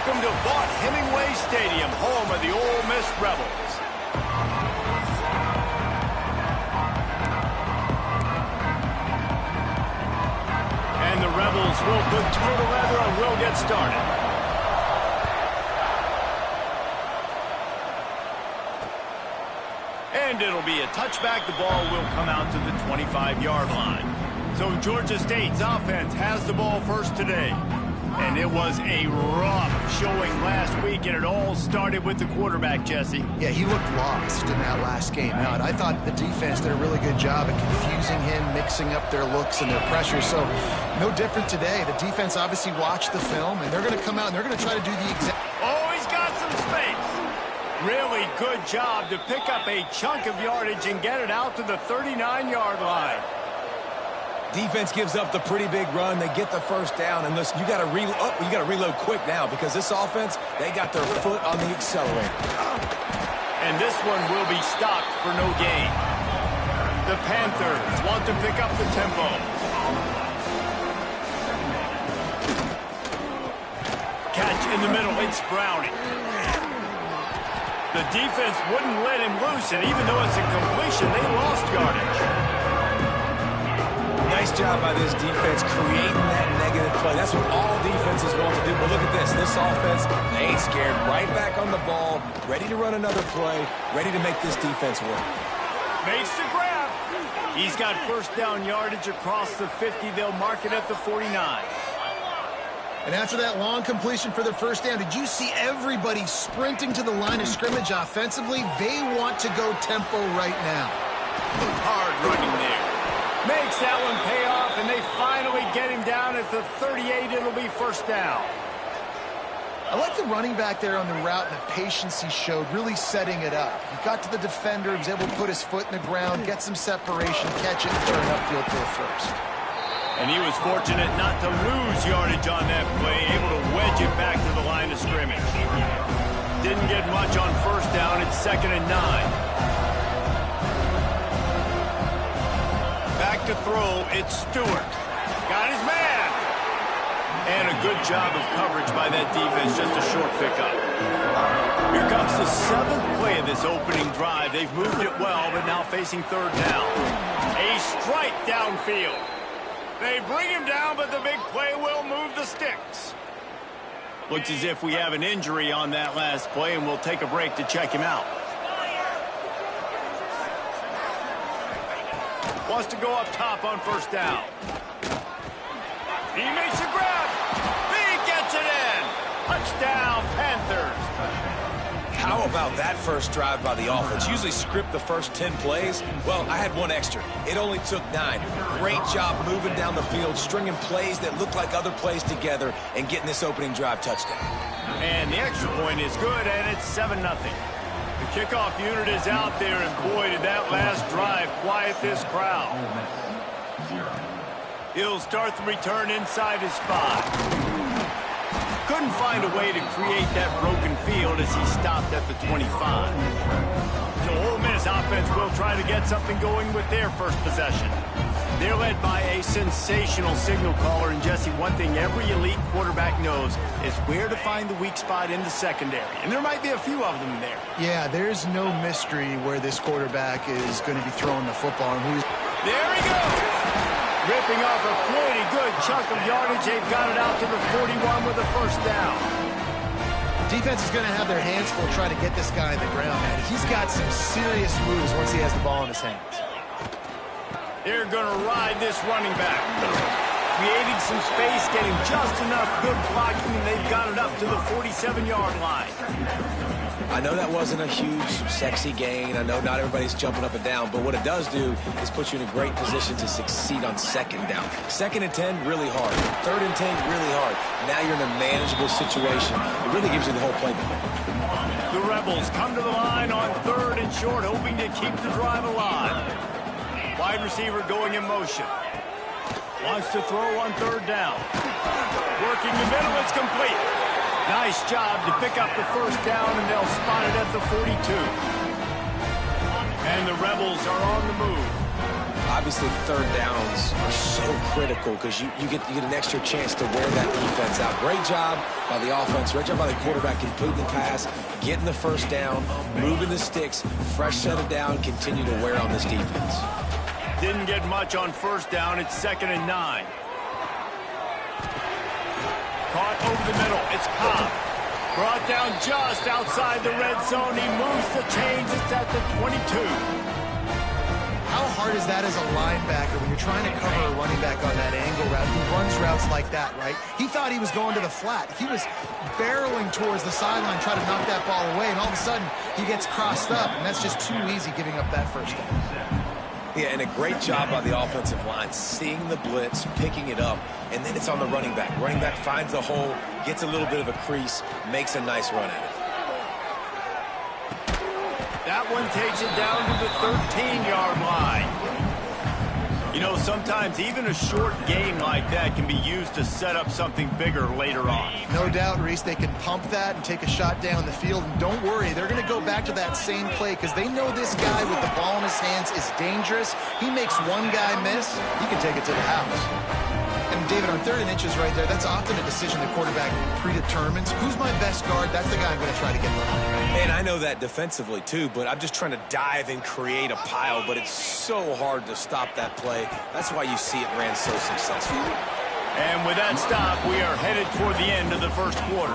Welcome to Vaught-Hemingway Stadium, home of the Ole Miss Rebels. And the Rebels will put toe to leather and will get started. And it'll be a touchback. The ball will come out to the 25-yard line. So Georgia State's offense has the ball first today. And it was a rough showing last week, and it all started with the quarterback, Jesse. Yeah, he looked lost in that last game out. I thought the defense did a really good job at confusing him, mixing up their looks and their pressure. So no different today. The defense obviously watched the film, and they're going to come out and they're going to try to do the exact... Oh, he's got some space. Really good job to pick up a chunk of yardage and get it out to the 39-yard line. Defense gives up the pretty big run. They get the first down, and listen, you got to reload quick now because this offense, they got their foot on the accelerator. And this one will be stopped for no gain. The Panthers want to pick up the tempo. Catch in the middle. It's Browning. The defense wouldn't let him loose, and even though it's a completion, they lost yardage. Nice job by this defense creating that negative play. That's what all defenses want to do. But look at this. This offense, they ain't scared. Right back on the ball, ready to run another play, ready to make this defense work. Makes the grab. He's got first down yardage across the 50. They'll mark it at the 49. And after that long completion for the first down, did you see everybody sprinting to the line of scrimmage offensively? They want to go tempo right now. Hard running there. Makes that one pay off, and they finally get him down at the 38. It'll be first down. I like the running back there on the route and the patience he showed, really setting it up. He got to the defender, he was able to put his foot in the ground, get some separation, catch it, and turn upfield for a first. And he was fortunate not to lose yardage on that play, able to wedge it back to the line of scrimmage. Didn't get much on first down. It's 2nd and 9. Back to throw, it's Stewart. Got his man. And a good job of coverage by that defense, just a short pickup. Here comes the 7th play of this opening drive. They've moved it well, but now facing third down. A strike downfield. They bring him down, but the big play will move the sticks. Looks as if we have an injury on that last play, and we'll take a break to check him out. Wants to go up top on first down. He makes a grab. He gets it in. Touchdown, Panthers. How about that first drive by the offense? Usually script the first 10 plays. Well, I had one extra. It only took 9. Great job moving down the field, stringing plays that look like other plays together, and getting this opening drive touchdown. And the extra point is good, and it's 7-0. The kickoff unit is out there, and boy, did that last drive quiet this crowd. He'll start the return inside his 5. Couldn't find a way to create that broken field as he stopped at the 25. So Ole Miss offense will try to get something going with their first possession. They're led by a sensational signal caller, and Jesse, one thing every elite quarterback knows is where to find the weak spot in the secondary, and there might be a few of them there. Yeah, there's no mystery where this quarterback is going to be throwing the football. And there he goes! Ripping off a pretty good chunk of yardage. They've got it out to the 41 with a first down. Defense is going to have their hands full trying to get this guy on the ground, man. He's got some serious moves once he has the ball in his hands. They're going to ride this running back. Creating some space, getting just enough good blocking, and they've got it up to the 47-yard line. I know that wasn't a huge, sexy gain. I know not everybody's jumping up and down, but what it does do is put you in a great position to succeed on second down. 2nd and 10, really hard. 3rd and 10, really hard. Now you're in a manageable situation. It really gives you the whole playbook. The Rebels come to the line on 3rd and short, hoping to keep the drive alive. Wide receiver going in motion. Wants to throw on 3rd down. Working the middle, it's complete. Nice job to pick up the first down, and they'll spot it at the 42. And the Rebels are on the move. I Obviously, third downs are so critical because you get an extra chance to wear that defense out. Great job by the offense. Great job by the quarterback completing the pass, getting the first down, moving the sticks, fresh set of down, continue to wear on this defense. Didn't get much on first down. It's 2nd and 9. Caught over the middle. It's Cobb. Brought down just outside the red zone. He moves the chains. It's at the 22. How hard is that as a linebacker when you're trying to cover a running back on that angle route? He runs routes like that, right? He thought he was going to the flat. He was barreling towards the sideline, trying to knock that ball away, and all of a sudden he gets crossed up, and that's just too easy giving up that first down. Yeah, and a great job by the offensive line, seeing the blitz, picking it up, and then it's on the running back. Running back finds the hole, gets a little bit of a crease, makes a nice run at it. That one takes it down to the 13-yard line. You know, sometimes even a short gain like that can be used to set up something bigger later on. No doubt, Reese, they can pump that and take a shot down the field. And don't worry, they're going to go back to that same play because they know this guy with the ball in his hands is dangerous. He makes one guy miss, he can take it to the house. And, David, on 3rd and inches right there, that's often a decision the quarterback predetermines. Who's my best guard? That's the guy I'm going to try to get behind. And I know that defensively, too, but I'm just trying to dive and create a pile, but it's so hard to stop that play. That's why you see it ran so successfully. And with that stop, we are headed toward the end of the first quarter.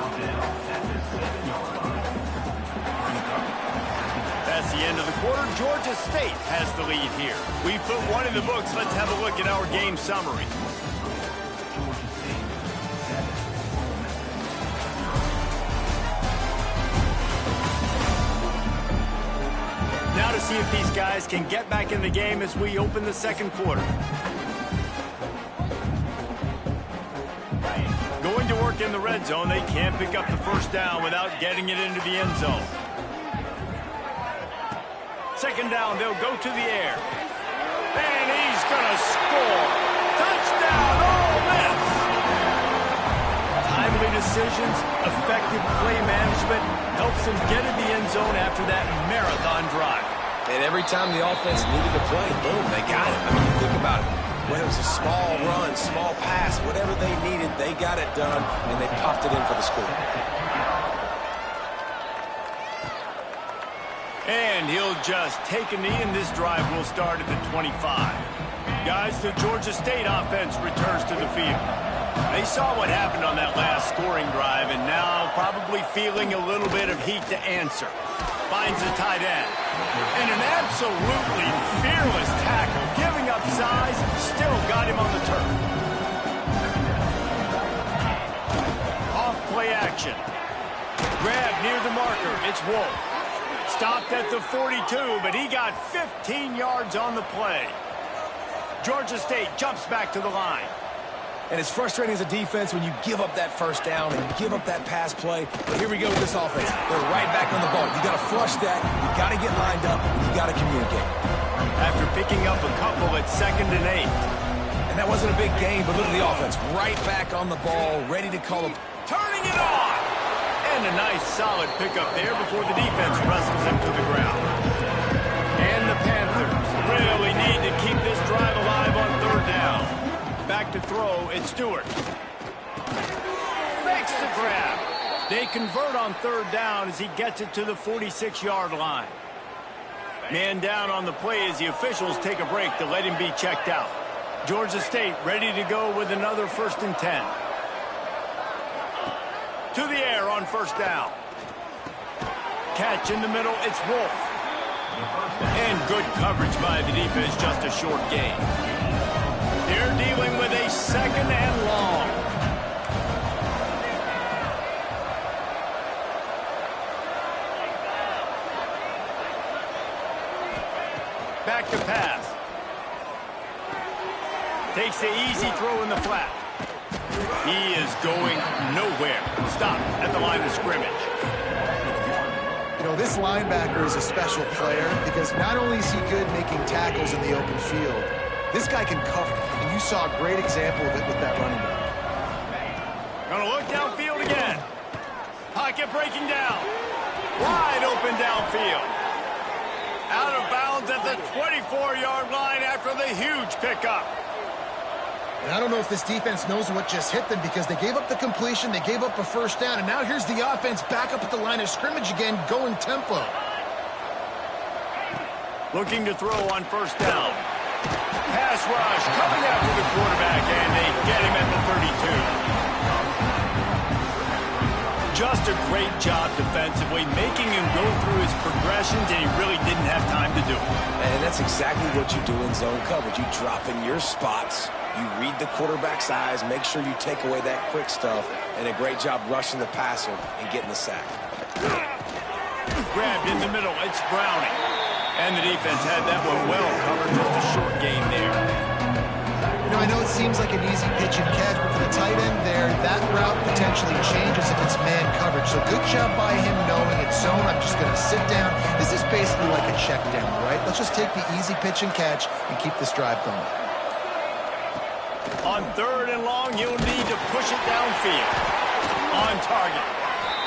That's the end of the quarter. Georgia State has the lead here. We put one in the books. Let's have a look at our game summary. Now to see if these guys can get back in the game as we open the second quarter. Going to work in the red zone. They can't pick up the first down without getting it into the end zone. 2nd down, they'll go to the air. And he's going to score. Touchdown, Ole Miss! Timely decisions, effective play management helps them get in the end zone after that marathon drive. And every time the offense needed a play, boom, they got it. I mean, you think about it. Whether it was a small run, small pass, whatever they needed, they got it done, and they popped it in for the score. And he'll just take a knee, and this drive will start at the 25. Guys, the Georgia State offense returns to the field. They saw what happened on that last scoring drive, and now probably feeling a little bit of heat to answer. Finds the tight end. And an absolutely fearless tackle, giving up size, still got him on the turf. Off play action. Grab near the marker. It's Wolf. Stopped at the 42, but he got 15 yards on the play. Georgia State jumps back to the line. And it's frustrating as a defense when you give up that first down and give up that pass play. But here we go with this offense. They're right back on the ball. You got to flush that. You got to get lined up. You got to communicate. After picking up a couple at 2nd and 8. And that wasn't a big gain, but look at the offense. Right back on the ball, ready to call him. Turning it on! And a nice solid pickup there before the defense wrestles him to the ground. And the Panthers really need to keep this drive alive on 3rd down. Back to throw, it's Stewart. Makes the grab. They convert on 3rd down as he gets it to the 46-yard line. Man down on the play as the officials take a break to let him be checked out. Georgia State ready to go with another 1st and 10. To the air on 1st down. Catch in the middle, it's Wolf. And good coverage by the defense, just a short gain. They're dealing with a 2nd and long. Back to pass. Takes the easy throw in the flat. He is going nowhere. Stop at the line of scrimmage. You know, this linebacker is a special player because not only is he good making tackles in the open field, this guy can cover, and you saw a great example of it with that running back. Gonna look downfield again. Pocket breaking down. Wide open downfield. Out of bounds at the 24-yard line after the huge pickup. And I don't know if this defense knows what just hit them because they gave up the completion, they gave up a first down, and now here's the offense back up at the line of scrimmage again, going tempo. Looking to throw on first down. Pass rush coming after the quarterback, and they get him at the 32. Just a great job defensively, making him go through his progressions, and he really didn't have time to do it. And that's exactly what you do in zone coverage. You drop in your spots. You read the quarterback's eyes, make sure you take away that quick stuff, and a great job rushing the passer and getting the sack. Grabbed in the middle, it's Browning. And the defense had that one well covered, just a short gain there. You know, I know it seems like an easy pitch and catch, but for the tight end there, that route potentially changes if it's man coverage. So good job by him knowing it's zone. I'm just going to sit down. This is basically like a check down, right? Let's just take the easy pitch and catch and keep this drive going. On third and long, you'll need to push it downfield. On target.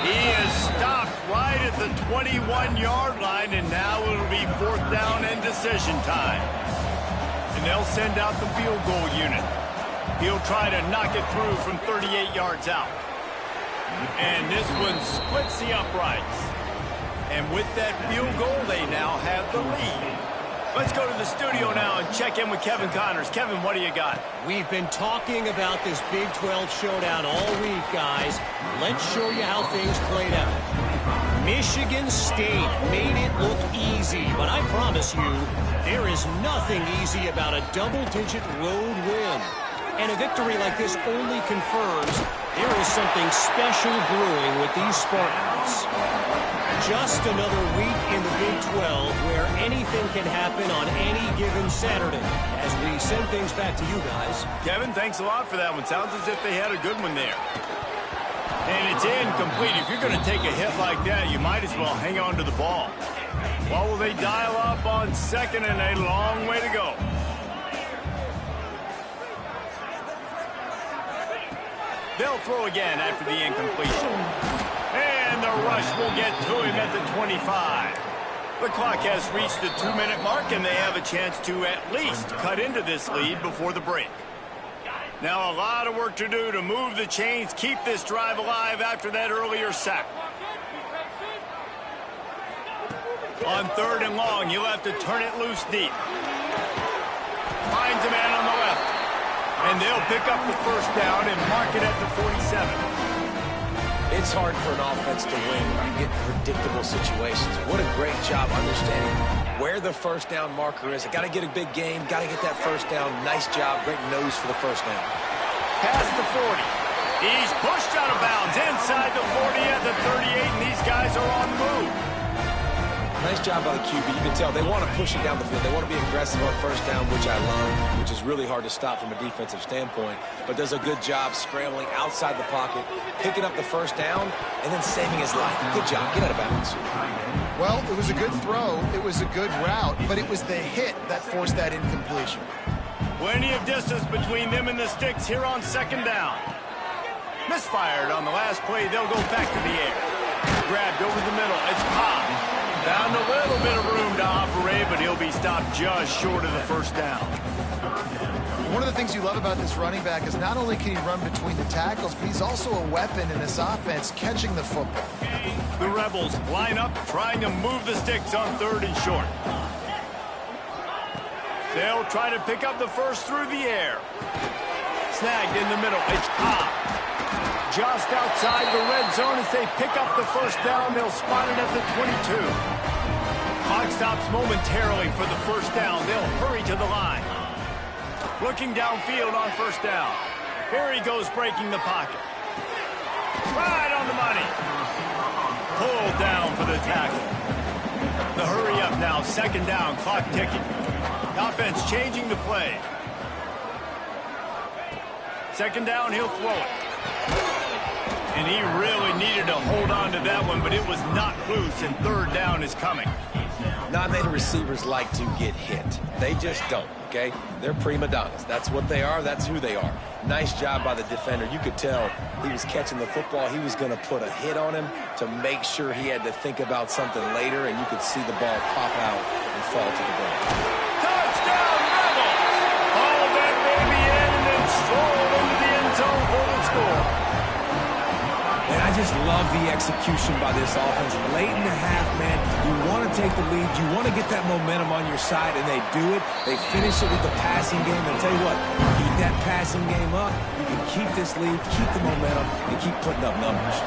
He is stopped right at the 21-yard line, and now it'll be fourth down and decision time. And they'll send out the field goal unit. He'll try to knock it through from 38 yards out. And this one splits the uprights. And with that field goal, they now have the lead. Let's go to the studio now and check in with Kevin Connors. Kevin, what do you got? We've been talking about this Big 12 showdown all week, guys. Let's show you how things played out. Michigan State made it look easy, but I promise you, there is nothing easy about a double-digit road win. And a victory like this only confirms there is something special brewing with these Spartans. Just another week in the Big 12 where anything can happen on any given Saturday. As we send things back to you guys. Kevin, thanks a lot for that one. Sounds as if they had a good one there. And it's incomplete. If you're going to take a hit like that, you might as well hang on to the ball. What will they dial up on second, and a long way to go. They'll throw again after the incompletion. And the rush will get to him at the 25. The clock has reached the 2-minute mark, and they have a chance to at least cut into this lead before the break. Now a lot of work to do to move the chains, keep this drive alive after that earlier sack. On third and long, you'll have to turn it loose deep. Finds a man on the left. And they'll pick up the first down and mark it at the 47. It's hard for an offense to win when you get predictable situations. What a great job understanding where the first down marker is. Got to get a big game, got to get that first down. Nice job, great nose for the first down. Past the 40. He's pushed out of bounds inside the 40 at the 38, and these guys are on the move. Nice job by the QB. You can tell they want to push it down the field. They want to be aggressive on first down, which I love, which is really hard to stop from a defensive standpoint. But does a good job scrambling outside the pocket, picking up the first down, and then saving his life. Good job. Get out of bounds. Well, it was a good throw. It was a good route, but it was the hit that forced that incompletion. Plenty of distance between them and the sticks here on second down. Misfired on the last play. They'll go back to the air. Grabbed over the middle. It's Cobb. Found a little bit of room to operate, but he'll be stopped just short of the first down. One of the things you love about this running back is not only can he run between the tackles, but he's also a weapon in this offense catching the football. The Rebels line up, trying to move the sticks on third and short. They'll try to pick up the first through the air. Snagged in the middle. It's Cobb. Just outside the red zone as they pick up the first down. They'll spot it at the 22. Clock stops momentarily for the first down. They'll hurry to the line. Looking downfield on first down. Here he goes breaking the pocket. Right on the money. Pulled down for the tackle. The hurry up now. Second down. Clock ticking. Offense changing the play. Second down. He'll throw it. And he really needed to hold on to that one, but it was not loose, and third down is coming. Not many receivers like to get hit. They just don't, okay? They're prima donnas. That's what they are. That's who they are. Nice job by the defender. You could tell he was catching the football. He was going to put a hit on him to make sure he had to think about something later, and you could see the ball pop out and fall to the ground. Touchdown, Rebels! All that baby in and then strolled into the end zone for the score. And I just love the execution by this offense. Late in the half, man, you want to take the lead. You want to get that momentum on your side, and they do it. They finish it with the passing game. And I'll tell you what, keep that passing game up. You can keep this lead, keep the momentum, and keep putting up numbers.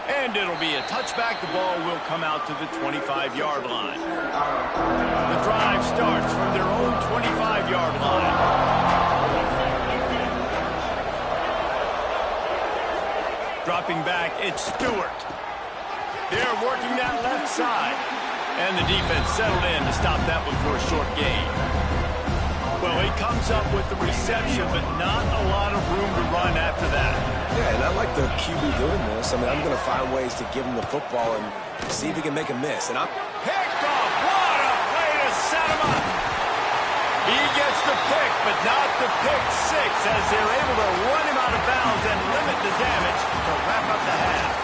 And it'll be a touchback. The ball will come out to the 25-yard line. The drive starts from their own 25-yard line. Dropping back, it's Stewart. They're working that left side. And the defense settled in to stop that one for a short gain. Well, he comes up with the reception, but not a lot of room to run after that. Yeah, and I like the QB doing this. I mean, I'm going to find ways to give him the football and see if he can make a miss. And I'm picked off. What a play to set him up. He gets the pick, but not the pick six, as they're able to run him out of bounds and limit the damage to wrap up the half.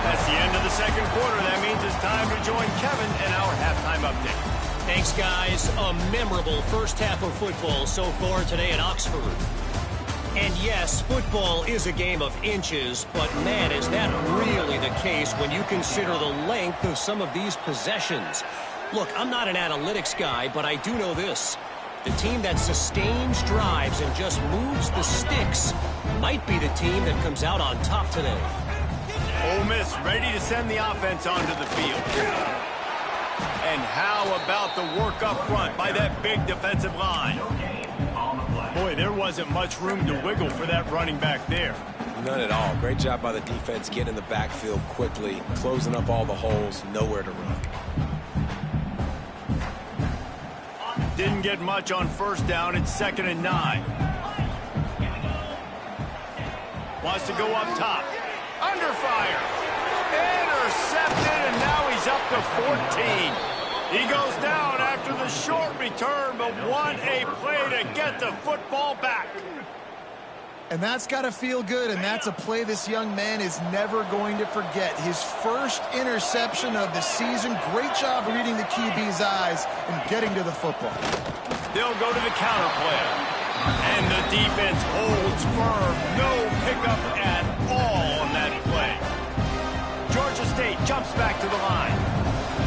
That's the end of the second quarter. That means it's time to join Kevin in our halftime update. Thanks, guys. A memorable first half of football so far today at Oxford. And yes, football is a game of inches, but man, is that really the case when you consider the length of some of these possessions. Look, I'm not an analytics guy, but I do know this. The team that sustains drives and just moves the sticks might be the team that comes out on top today. Ole Miss ready to send the offense onto the field. And how about the work up front by that big defensive line? Boy, there wasn't much room to wiggle for that running back there. None at all. Great job by the defense getting in the backfield quickly, closing up all the holes, nowhere to run. Didn't get much on first down. It's 2nd and 9. Wants to go up top. Under fire. Intercepted, and now he's up to 14. He goes down after the short return, but what a play to get the football back. And that's got to feel good, and that's a play this young man is never going to forget. His first interception of the season. Great job reading the QB's eyes and getting to the football. They'll go to the counter play. And the defense holds firm. No pickup at all on that play. Georgia State jumps back to the line.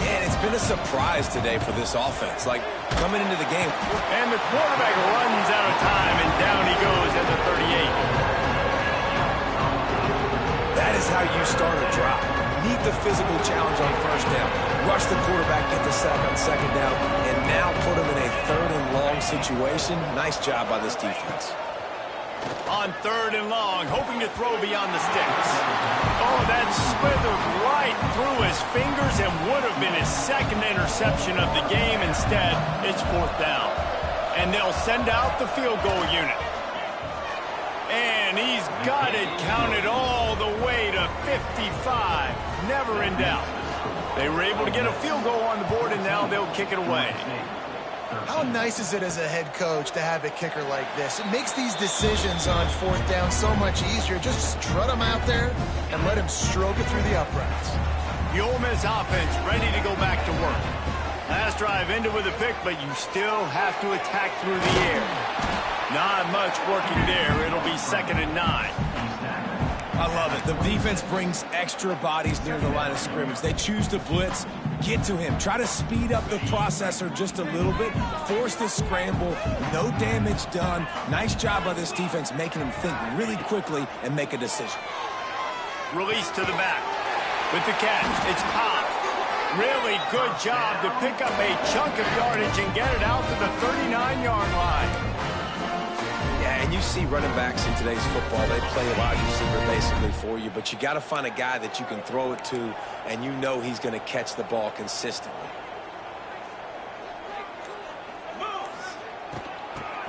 And it's been a surprise today for this offense. Like, coming into the game. And the quarterback runs out of time, and down he goes at the 38. That is how you start a drive. Meet the physical challenge on first down. Rush the quarterback, get the sack on second down, and now put him in a 3rd and long situation. Nice job by this defense. On 3rd and long, hoping to throw beyond the sticks. Oh, that slithered right through his fingers and would have been his 2nd interception of the game. Instead, it's 4th down. And they'll send out the field goal unit. And he's got it counted all the way to 55. Never in doubt. They were able to get a field goal on the board, and now they'll kick it away. How nice is it as a head coach to have a kicker like this? It makes these decisions on 4th down so much easier. Just strut him out there and let him stroke it through the uprights. The Ole Miss offense ready to go back to work. Last drive ended with a pick, but you still have to attack through the air. Not much working there. It'll be 2nd and 9. I love it. The defense brings extra bodies near the line of scrimmage. They choose to blitz. Get to him. Try to speed up the processor just a little bit. Force the scramble. No damage done. Nice job by this defense making him think really quickly and make a decision. Release to the back. With the catch, it's Cobb. Really good job to pick up a chunk of yardage and get it out to the 39-yard line. Yeah, and you see running backs in today's football, they play a wide receiver basically for you, but you got to find a guy that you can throw it to, and you know he's going to catch the ball consistently.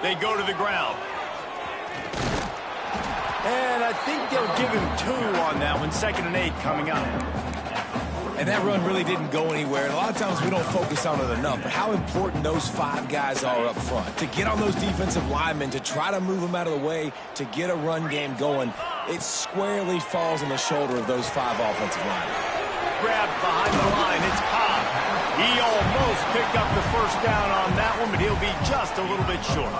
They go to the ground. And I think they'll give him 2 on that one. 2nd and 8 coming up. And that run really didn't go anywhere. And a lot of times we don't focus on it enough. But how important those 5 guys are up front. To get on those defensive linemen, to try to move them out of the way, to get a run game going, it squarely falls on the shoulder of those 5 offensive linemen. Grabbed behind the line. It's Cobb. He almost picked up the first down on that one, but he'll be just a little bit short.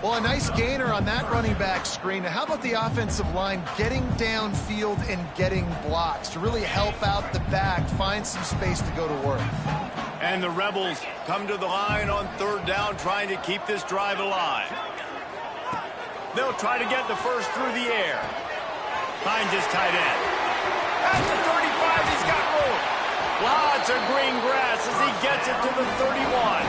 Well, a nice gainer on that running back screen. Now, how about the offensive line getting downfield and getting blocks to really help out the back, find some space to go to work? And the Rebels come to the line on 3rd down, trying to keep this drive alive. They'll try to get the first through the air. Finds his tight end. At the 35, he's got room. Lots of green grass as he gets it to the 31.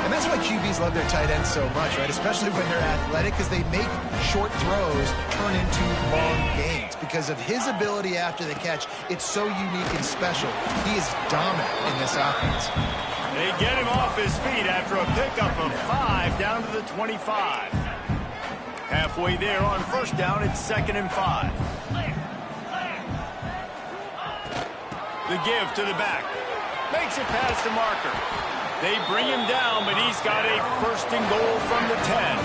And that's why QBs love their tight ends so much, right? Especially when they're athletic, because they make short throws turn into long gains. Because of his ability after the catch, it's so unique and special. He is dominant in this offense. They get him off his feet after a pickup of 5 down to the 25. Halfway there on 1st down, it's 2nd and 5. The give to the back. Makes it past the marker. They bring him down, but he's got a 1st and goal from the 10.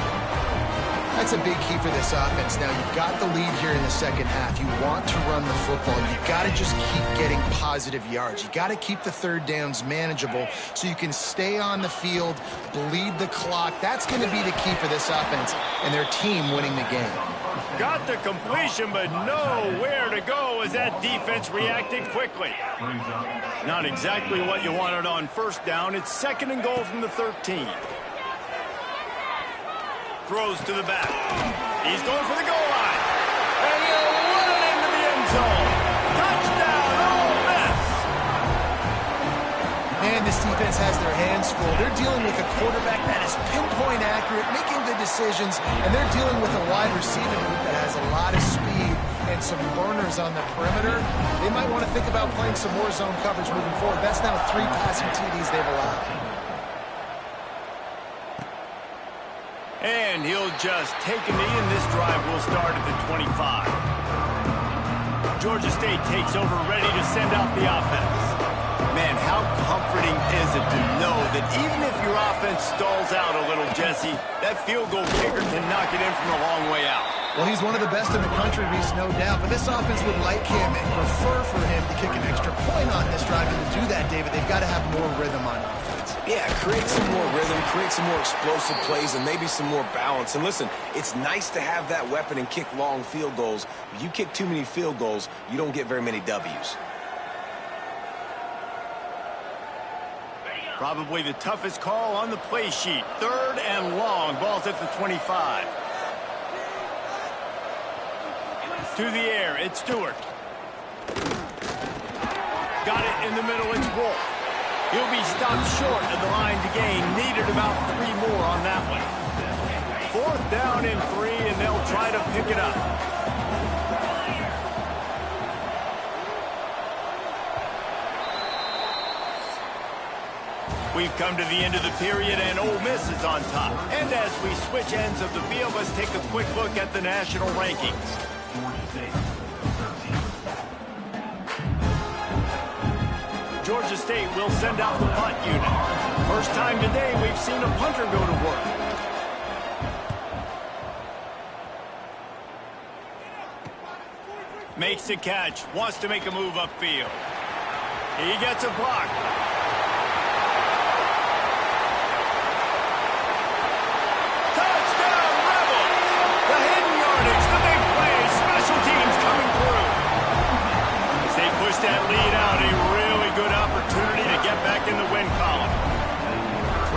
That's a big key for this offense. Now, you've got the lead here in the 2nd half. You want to run the football. You've got to just keep getting positive yards. You've got to keep the 3rd downs manageable so you can stay on the field, bleed the clock. That's going to be the key for this offense and their team winning the game. Got the completion, but nowhere to go as that defense reacted quickly. Not exactly what you wanted on 1st down. It's 2nd and goal from the 13. Throws to the back. He's going for the goal line. And he'll run it into the end zone. Touchdown, Ole Miss. Man, this defense has their hands full. They're dealing with a quarterback that is pinpoint accurate, making good decisions, and they're dealing with a wide receiver group that has a lot of speed and some burners on the perimeter. They might want to think about playing some more zone coverage moving forward. That's now 3 passing TDs they've allowed. And he'll just take a knee, and this drive will start at the 25. Georgia State takes over, ready to send out the offense. Man, how comforting is it to know that even if your offense stalls out a little, Jesse, that field goal kicker can knock it in from a long way out. Well, he's one of the best in the country, Reese, no doubt. But this offense would like him and prefer for him to kick an extra point on this drive. And to do that, David, they've got to have more rhythm on offense. Yeah, create some more rhythm, create some more explosive plays, and maybe some more balance. And listen, it's nice to have that weapon and kick long field goals. If you kick too many field goals, you don't get very many W's. Probably the toughest call on the play sheet. 3rd and long. Ball's at the 25. To the air, it's Stewart. Got it in the middle, it's Wolf. He'll be stopped short of the line to gain. Needed about 3 more on that one. 4th down and 3, and they'll try to pick it up. We've come to the end of the period, and Ole Miss is on top. And as we switch ends of the field, let's take a quick look at the national rankings. Georgia State will send out the punt unit. First time today we've seen a punter go to work. Makes the catch, wants to make a move upfield. He gets a block. Touchdown, Rebels! The hidden yardage, the big play, special teams coming through. As they push that lead out, a really good opportunity to get back in the win column.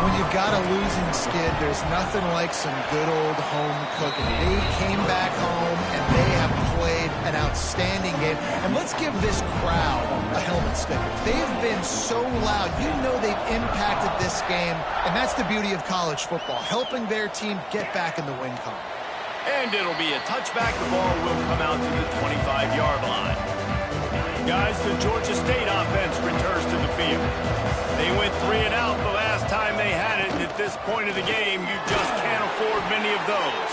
When you've got a losing skid, there's nothing like some good old home cooking. They came back home, and they have played an outstanding game. And let's give this crowd a helmet sticker. They've been so loud. You know they've impacted this game, and that's the beauty of college football, helping their team get back in the win column. And it'll be a touchback. The ball will come out to the 25-yard line. Guys, the Georgia State offense returns to the field. They went 3 and out the last time they had it, and at this point of the game, you just can't afford many of those.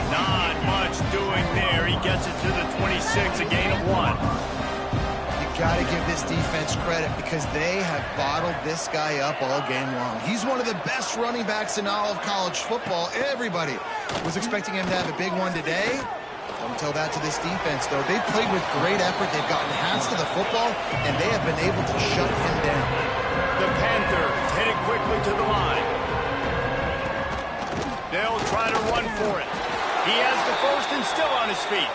Not much doing there. He gets it to the 26, a gain of 1. got to give this defense credit because they have bottled this guy up all game long. He's one of the best running backs in all of college football. Everybody was expecting him to have a big one today. Don't tell that to this defense, though. They've played with great effort. They've gotten hands to the football, and they have been able to shut him down. The Panthers headed quickly to the line. They'll try to run for it. He has the first and still on his feet.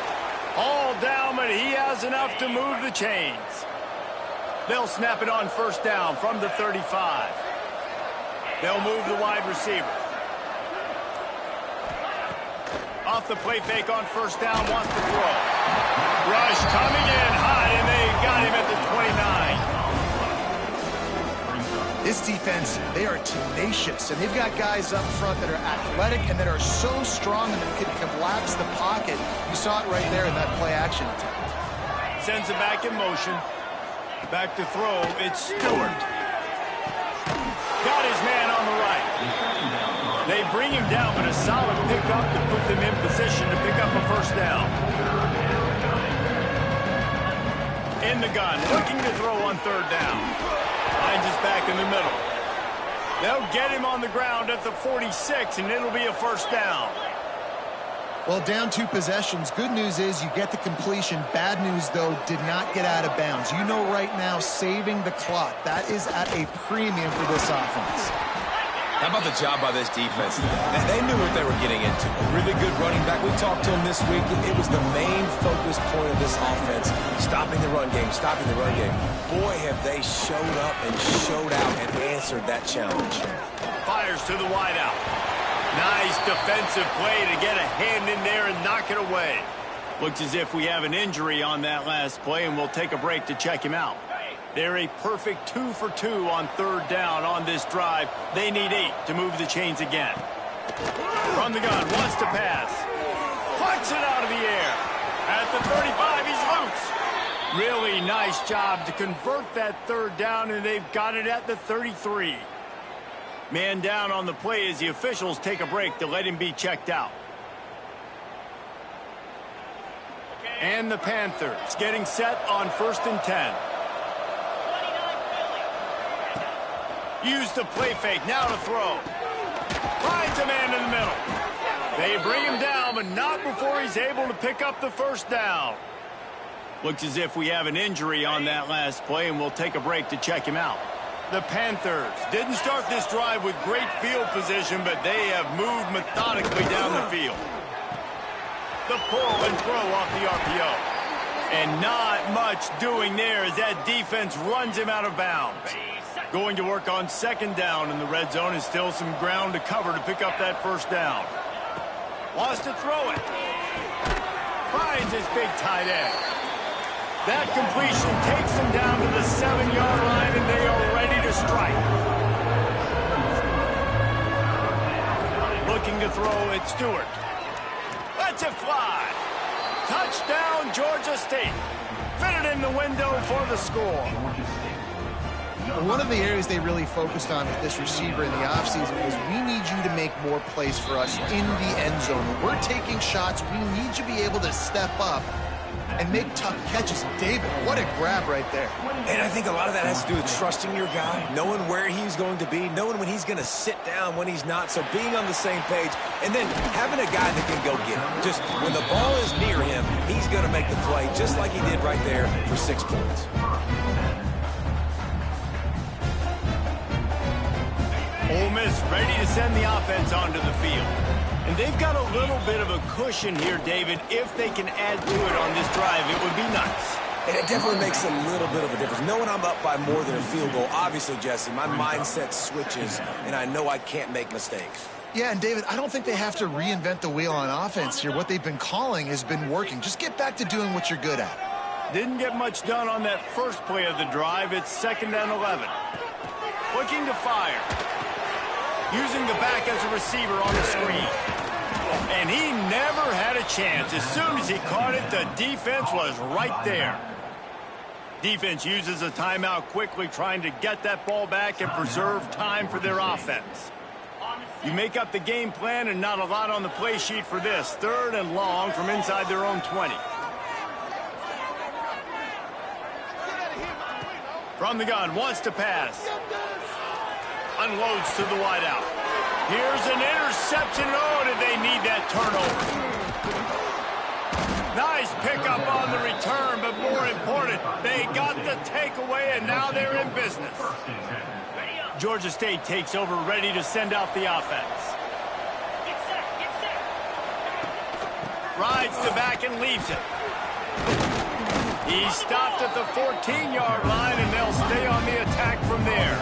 All down, but he has enough to move the chains. They'll snap it on first down from the 35. They'll move the wide receiver. Off the play fake on first down, wants to throw. Rush coming in hot, and they got him at the 29. This defense, they are tenacious, and they've got guys up front that are athletic and that are so strong and that can collapse the pocket. You saw it right there in that play-action attempt. Sends it back in motion. Back to throw, it's Stewart. Got his man on the right. They bring him down, but a solid pickup to put them in position to pick up a first down. In the gun, looking to throw on third down. Finds his back in the middle. They'll get him on the ground at the 46, and it'll be a first down. Well, down 2 possessions. Good news is you get the completion. Bad news, though, did not get out of bounds. You know right now, saving the clock. That is at a premium for this offense. How about the job by this defense? They knew what they were getting into. A really good running back. We talked to him this week. It was the main focus point of this offense. Stopping the run game, stopping the run game. Boy, have they showed up and showed out and answered that challenge. Fires to the wideout. Nice defensive play to get a hand in there and knock it away. Looks as if we have an injury on that last play, and we'll take a break to check him out. They're a perfect 2 for 2 on third down on this drive. They need 8 to move the chains again. From the gun, wants to pass. Plucks it out of the air. At the 35, he's loose. Really nice job to convert that third down, and they've got it at the 33. Man down on the play as the officials take a break to let him be checked out. And the Panthers getting set on first and 10. Use the play fake, now to throw. Finds a man in the middle. They bring him down, but not before he's able to pick up the first down. Looks as if we have an injury on that last play, and we'll take a break to check him out. The Panthers didn't start this drive with great field position, but they have moved methodically down the field. The pull and throw off the RPO. And not much doing there as that defense runs him out of bounds. Going to work on second down in the red zone, and still some ground to cover to pick up that first down. Wants to throw it. Finds his big tight end. That completion takes them down to the 7-yard line, and they are ready to strike. Looking to throw it, Stewart. Lets it fly. Touchdown, Georgia State. Fitted in the window for the score. One of the areas they really focused on with this receiver in the offseason was we need you to make more plays for us in the end zone. When we're taking shots, we need you to be able to step up and make tough catches. David, what a grab right there. And I think a lot of that has to do with trusting your guy, knowing where he's going to be, knowing when he's going to sit down, when he's not, so being on the same page, and then having a guy that can go get him. Just when the ball is near him, he's going to make the play, just like he did right there for 6 points. Ole Miss ready to send the offense onto the field. And they've got a little bit of a cushion here, David. If they can add to it on this drive, it would be nice. And it definitely makes a little bit of a difference. Knowing I'm up by more than a field goal, obviously, Jesse, my mindset switches, and I know I can't make mistakes. Yeah, and David, I don't think they have to reinvent the wheel on offense here. What they've been calling has been working. Just get back to doing what you're good at. Didn't get much done on that first play of the drive. It's 2nd and 11. Looking to fire. Using the back as a receiver on the screen. And he never had a chance. As soon as he caught it, the defense was right there. Defense uses a timeout quickly, trying to get that ball back and preserve time for their offense. You make up the game plan, and not a lot on the play sheet for this. 3rd and long from inside their own 20. From the gun, wants to pass. Unloads to the wideout. Here's an interception. Oh, did they need that turnover? Nice pickup on the return, but more important, they got the takeaway, and now they're in business. Georgia State takes over, ready to send out the offense. Rides the back and leaves it. He stopped at the 14-yard line, and they'll stay on the attack from there.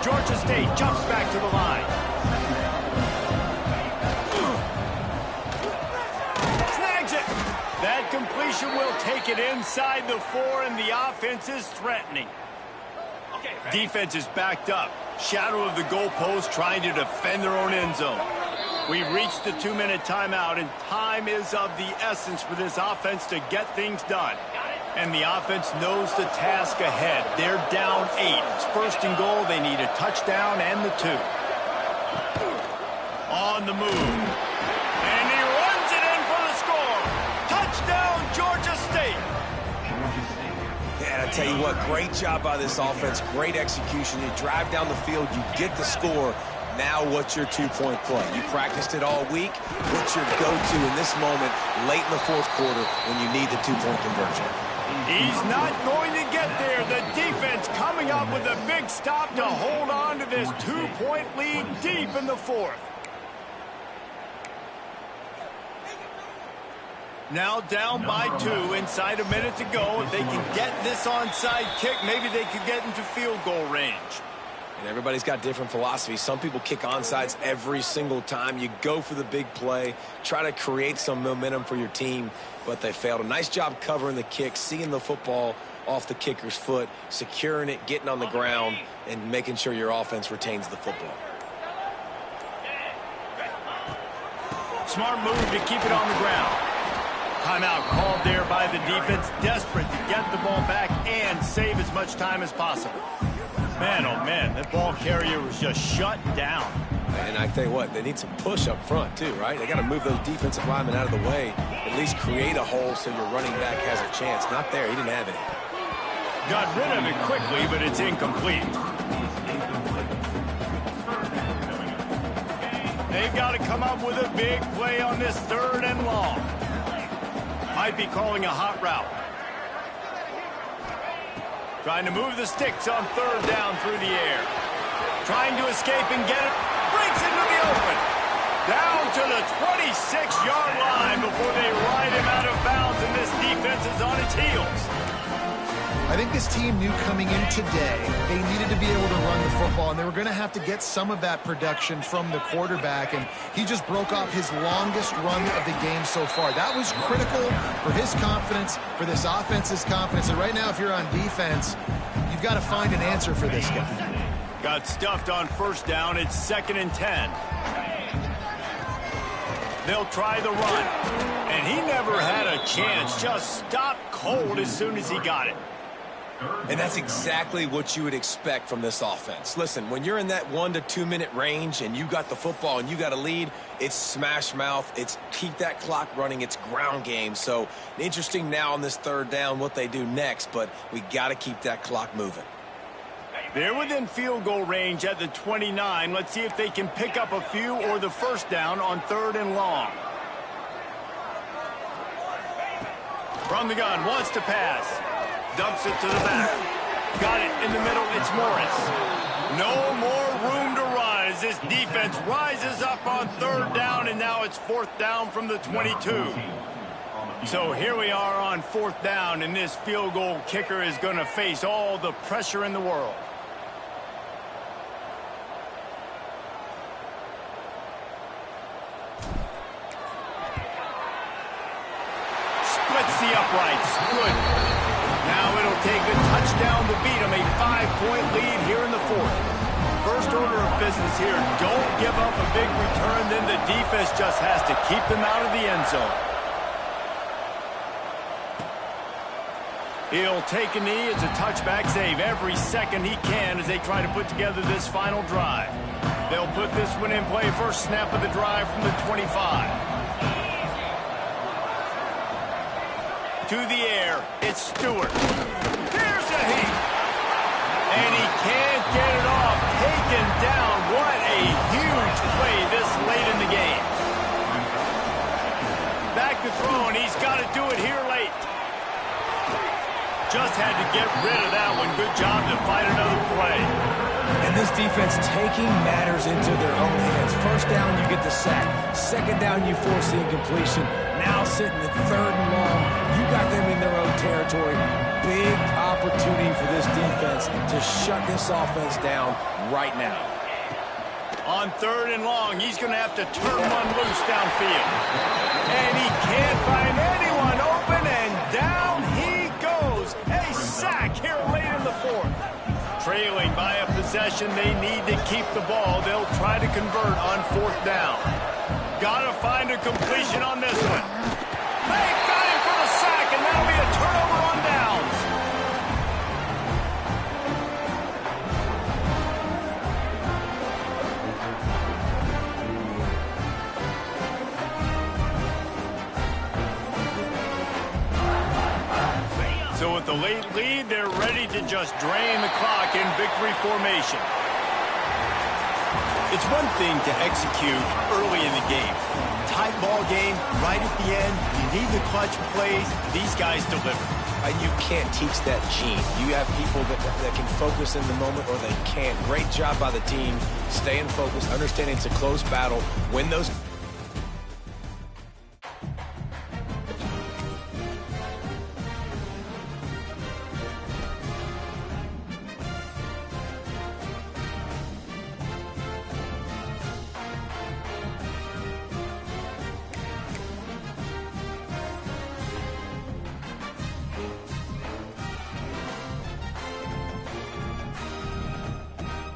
Georgia State jumps back to the line. Snags it. That completion will take it inside the 4, and the offense is threatening. Defense is backed up. Shadow of the goalpost trying to defend their own end zone. We've reached the 2-minute timeout, and time is of the essence for this offense to get things done. And the offense knows the task ahead. They're down 8. It's first and goal. They need a touchdown and the 2. On the move. And he runs it in for the score. Touchdown, Georgia State. And I tell you what, great job by this offense. Great execution. You drive down the field, you get the score. Now what's your two-point play? You practiced it all week. What's your go-to in this moment late in the fourth quarter when you need the two-point conversion? He's not going to get there. The defense coming up with a big stop to hold on to this 2-point lead deep in the fourth. Now down by 2, inside a minute to go. If they can get this onside kick, maybe they could get into field goal range. And everybody's got different philosophies. Some people kick onside every single time. You go for the big play, try to create some momentum for your team, but they failed. A nice job covering the kick, seeing the football off the kicker's foot, securing it, getting on the ground, and making sure your offense retains the football. Smart move to keep it on the ground. Timeout called there by the defense, desperate to get the ball back and save as much time as possible. Man, oh man, that ball carrier was just shut down. And I tell you what, they need some push up front too, right? They got to move those defensive linemen out of the way, at least create a hole so your running back has a chance. Not there, he didn't have it. Got rid of it quickly, but it's incomplete. They've got to come up with a big play on this 3rd and long. Might be calling a hot route. Trying to move the sticks on 3rd down through the air. Trying to escape and get it. Breaks into the open. Down to the 26-yard line before they ride him out of bounds, and this defense is on its heels. I think this team knew coming in today they needed to be able to run the football, and they were going to have to get some of that production from the quarterback, and he just broke off his longest run of the game so far. That was critical for his confidence, for this offense's confidence, and right now if you're on defense, you've got to find an answer for this guy. Got stuffed on 1st down. It's 2nd and 10. They'll try the run, and he never had a chance. Just stopped cold as soon as he got it. And that's exactly what you would expect from this offense. Listen, when you're in that 1 to 2 minute range and you got the football and you got a lead, it's smash mouth, it's keep that clock running, it's ground game. So interesting now on this 3rd down what they do next, but we got to keep that clock moving. They're within field goal range at the 29. Let's see if they can pick up a few or the 1st down on 3rd and long. From the gun, wants to pass. Dumps it to the back. Got it in the middle. It's Morris. No more room to run as this defense rises up on 3rd down, and now it's 4th down from the 22. So here we are on 4th down, and this field goal kicker is going to face all the pressure in the world. Splits the uprights. Good. Now it'll take a touchdown to beat them, a 5-point lead here in the 4th. First order of business here, don't give up a big return, then the defense just has to keep them out of the end zone. He'll take a knee. It's a touchback save every second he can as they try to put together this final drive. They'll put this one in play, first snap of the drive from the 25. To the air, it's Stewart. There's a heat. can't get it off. Taken down. What a huge play this late in the game. Back to throw, and he's got to do it here late. Just had to get rid of that one. Good job to fight another play. And this defense taking matters into their own hands. First down, you get the sack. Second down, you force the incompletion. Now sitting at third and long, you got them in their own territory. Big opportunity for this defense to shut this offense down right now. On third and long, he's going to have to turn one loose downfield. And he can't find anyone open, and down he goes. A sack here late in the fourth. Trailing by a possession, they need to keep the ball. They'll try to convert on fourth down. Got to find a completion on this one. They got him for the sack, and that'll be a turnover on downs. So with the late lead, they're ready to just drain the clock in victory formation. It's one thing to execute early in the game. Tight ball game, right at the end. You need the clutch plays. These guys deliver. You can't teach that gene. You have people that can focus in the moment or they can't. Great job by the team, staying focused, understanding it's a close battle. Win those